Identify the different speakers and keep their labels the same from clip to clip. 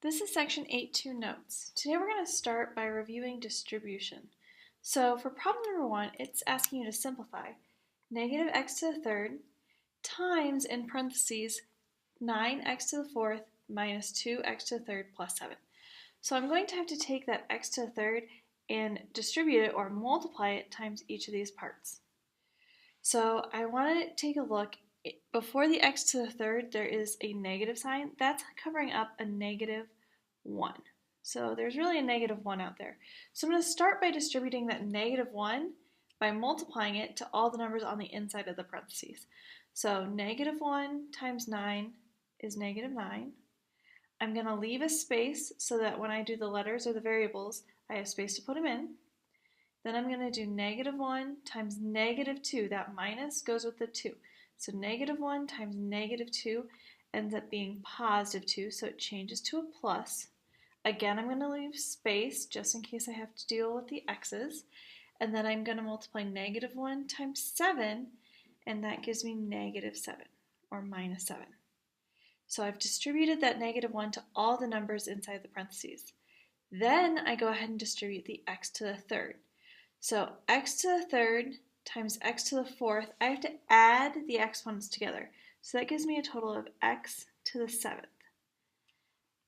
Speaker 1: This is section 8.2 notes. Today we're going to start by reviewing distribution. So for problem number 1, it's asking you to simplify negative x to the third times, in parentheses, 9x to the fourth minus 2x to the third plus 7. So I'm going to have to take that x to the third and distribute it or multiply it times each of these parts. So I want to take a look. Before the x to the third, there is a negative sign. That's covering up a negative 1. So there's really a negative 1 out there. So I'm going to start by distributing that negative 1 by multiplying it to all the numbers on the inside of the parentheses. So negative 1 times 9 is negative 9. I'm going to leave a space so that when I do the letters or the variables, I have space to put them in. Then I'm going to do negative 1 times negative 2. That minus goes with the 2. So negative 1 times negative 2 ends up being positive 2, so it changes to a plus. Again, I'm going to leave space just in case I have to deal with the x's. And then I'm going to multiply negative 1 times 7, and that gives me negative 7, or minus 7. So I've distributed that negative 1 to all the numbers inside the parentheses. Then I go ahead and distribute the x to the third. So x to the third times x to the fourth, I have to add the exponents together. So that gives me a total of x to the 7th.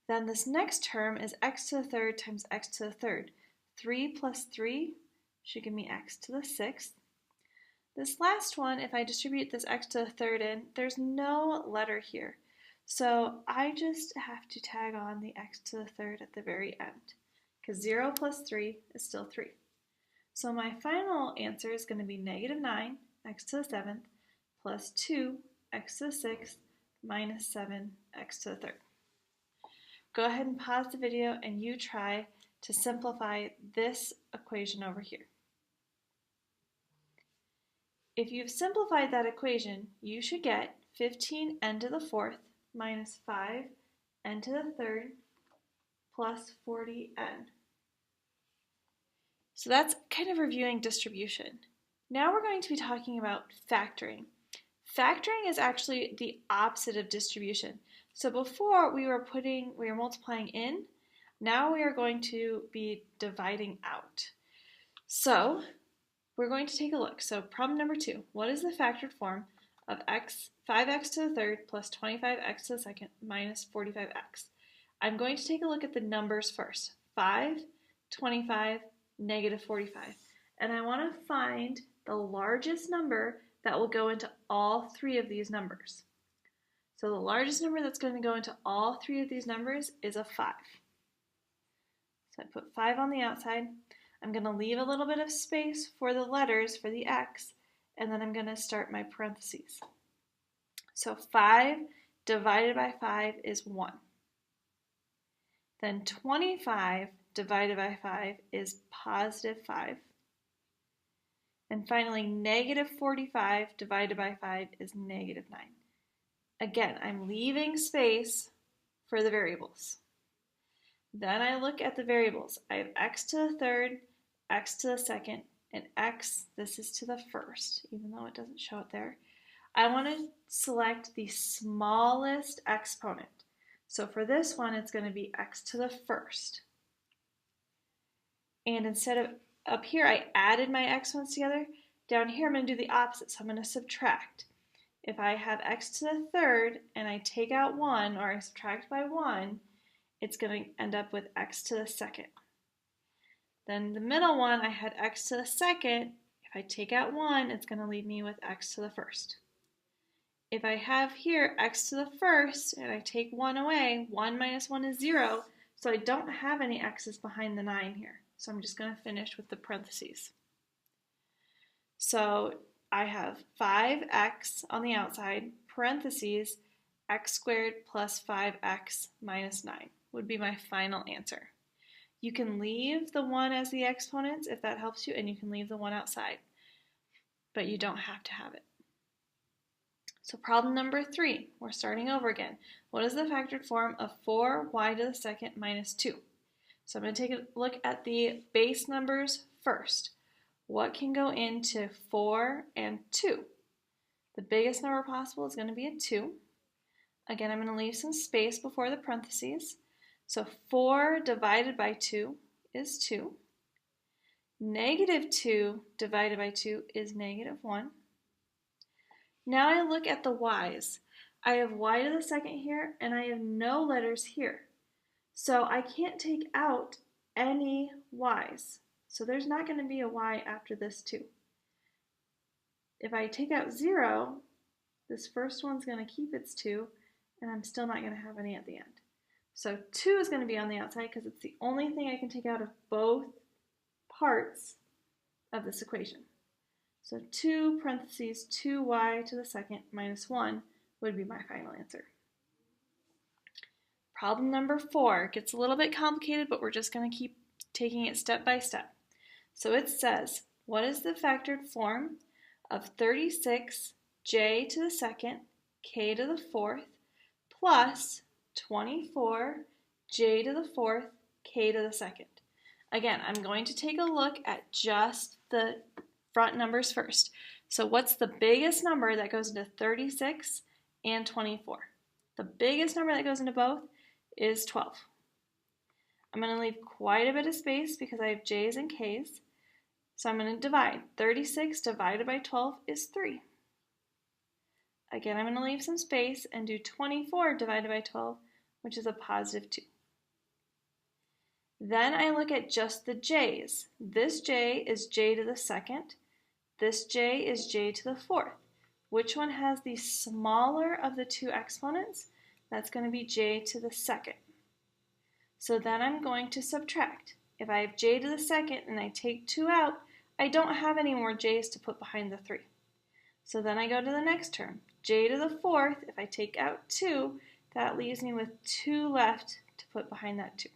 Speaker 1: Then this next term is x to the third times x to the third. 3 plus 3 should give me x to the 6th. This last one, if I distribute this x to the third in, there's no letter here. So I just have to tag on the x to the third at the very end, because 0 plus 3 is still 3. So my final answer is going to be negative 9, x to the 7th, plus 2, x to the 6th, minus 7, x to the 3rd. Go ahead and pause the video and you try to simplify this equation over here. If you've simplified that equation, you should get 15n to the 4th minus 5n to the 3rd plus 40n. So that's kind of reviewing distribution. Now we're going to be talking about factoring. Factoring is actually the opposite of distribution. So before we were multiplying in, now we are going to be dividing out. So we're going to take a look. So problem number 2, what is the factored form of 5x to the third plus 25x to the second minus 45x? I'm going to take a look at the numbers first. 5, 25, negative 45. And I want to find the largest number that will go into all three of these numbers. So the largest number that's going to go into all three of these numbers is a 5. So I put 5 on the outside. I'm going to leave a little bit of space for the letters for the x, and then I'm going to start my parentheses. So 5 divided by 5 is 1. Then 25 divided by 5 is positive 5. And finally, negative 45 divided by 5 is negative 9. Again, I'm leaving space for the variables. Then I look at the variables. I have x to the third, x to the second, and x, this is to the first, even though it doesn't show it there. I want to select the smallest exponent. So for this one, it's going to be x to the first. And instead of up here, I added my exponents together. Down here, I'm going to do the opposite, so I'm going to subtract. If I have x to the third and I take out 1, or I subtract by 1, it's going to end up with x to the second. Then the middle one, I had x to the second. If I take out 1, it's going to leave me with x to the first. If I have here x to the first and I take 1 away, 1 minus 1 is 0, so I don't have any x's behind the 9 here. So I'm just going to finish with the parentheses. So I have 5x on the outside, parentheses, x squared plus 5x minus 9 would be my final answer. You can leave the 1 as the exponents if that helps you, and you can leave the 1 outside, but you don't have to have it. So problem number 3, we're starting over again. What is the factored form of 4y to the second minus 2? So I'm going to take a look at the base numbers first. What can go into 4 and 2? The biggest number possible is going to be a 2. Again, I'm going to leave some space before the parentheses. So 4 divided by 2 is 2. Negative 2 divided by 2 is negative 1. Now I look at the y's. I have y to the second here, and I have no letters here. So I can't take out any y's. So there's not going to be a y after this 2. If I take out 0, this first one's going to keep its 2, and I'm still not going to have any at the end. So 2 is going to be on the outside because it's the only thing I can take out of both parts of this equation. So 2 parentheses 2y to the second minus 1 would be my final answer. Problem number 4 gets a little bit complicated, but we're just going to keep taking it step by step. So it says, what is the factored form of 36j to the second k to the fourth plus 24j to the fourth k to the second? Again, I'm going to take a look at just the front numbers first. So what's the biggest number that goes into 36 and 24? The biggest number that goes into both is 12. I'm going to leave quite a bit of space because I have j's and k's. So I'm going to divide. 36 divided by 12 is 3. Again, I'm going to leave some space and do 24 divided by 12, which is a positive 2. Then I look at just the j's. This j is j to the second. This j is j to the fourth. Which one has the smaller of the two exponents? That's going to be j to the second. So then I'm going to subtract. If I have j to the second and I take 2 out, I don't have any more j's to put behind the 3. So then I go to the next term. J to the fourth, if I take out 2, that leaves me with 2 left to put behind that 2.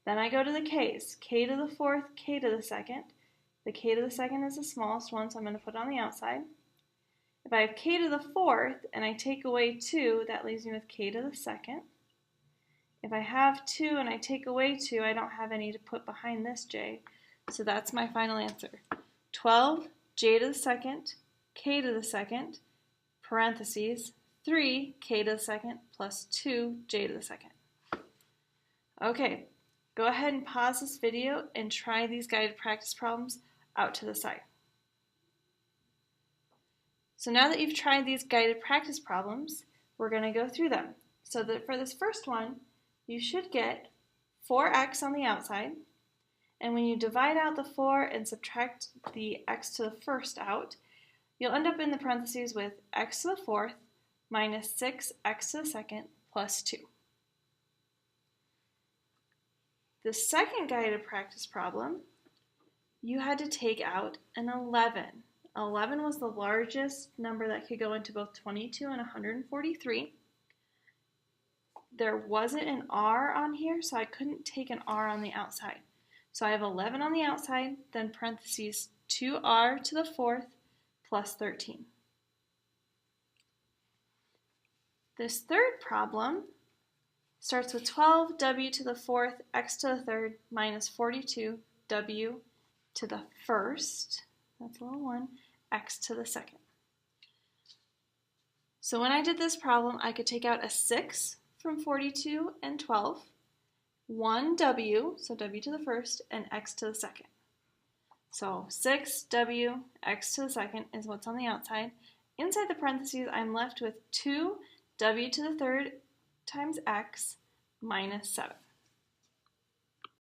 Speaker 1: Then I go to the k's. K to the fourth, k to the second. The k to the second is the smallest one, so I'm going to put it on the outside. If I have k to the fourth and I take away 2, that leaves me with k to the second. If I have 2 and I take away 2, I don't have any to put behind this j. So that's my final answer. 12, j to the second, k to the second, parentheses, 3, k to the second, plus 2, j to the second. Okay, go ahead and pause this video and try these guided practice problems out to the side. So now that you've tried these guided practice problems, we're going to go through them. So that for this first one, you should get 4x on the outside, and when you divide out the 4 and subtract the x to the first out, you'll end up in the parentheses with x to the fourth minus 6x to the second plus 2. The second guided practice problem, you had to take out an 11. 11 was the largest number that could go into both 22 and 143. There wasn't an r on here, so I couldn't take an r on the outside. So I have 11 on the outside, then parentheses 2r to the fourth plus 13. This third problem starts with 12w to the fourth, x to the third, minus 42w to the first, that's a little 1, x to the second. So when I did this problem, I could take out a 6 from 42 and 12, 1w, so w to the first, and x to the second. So 6w, x to the second is what's on the outside. Inside the parentheses, I'm left with 2w to the third times x minus 7.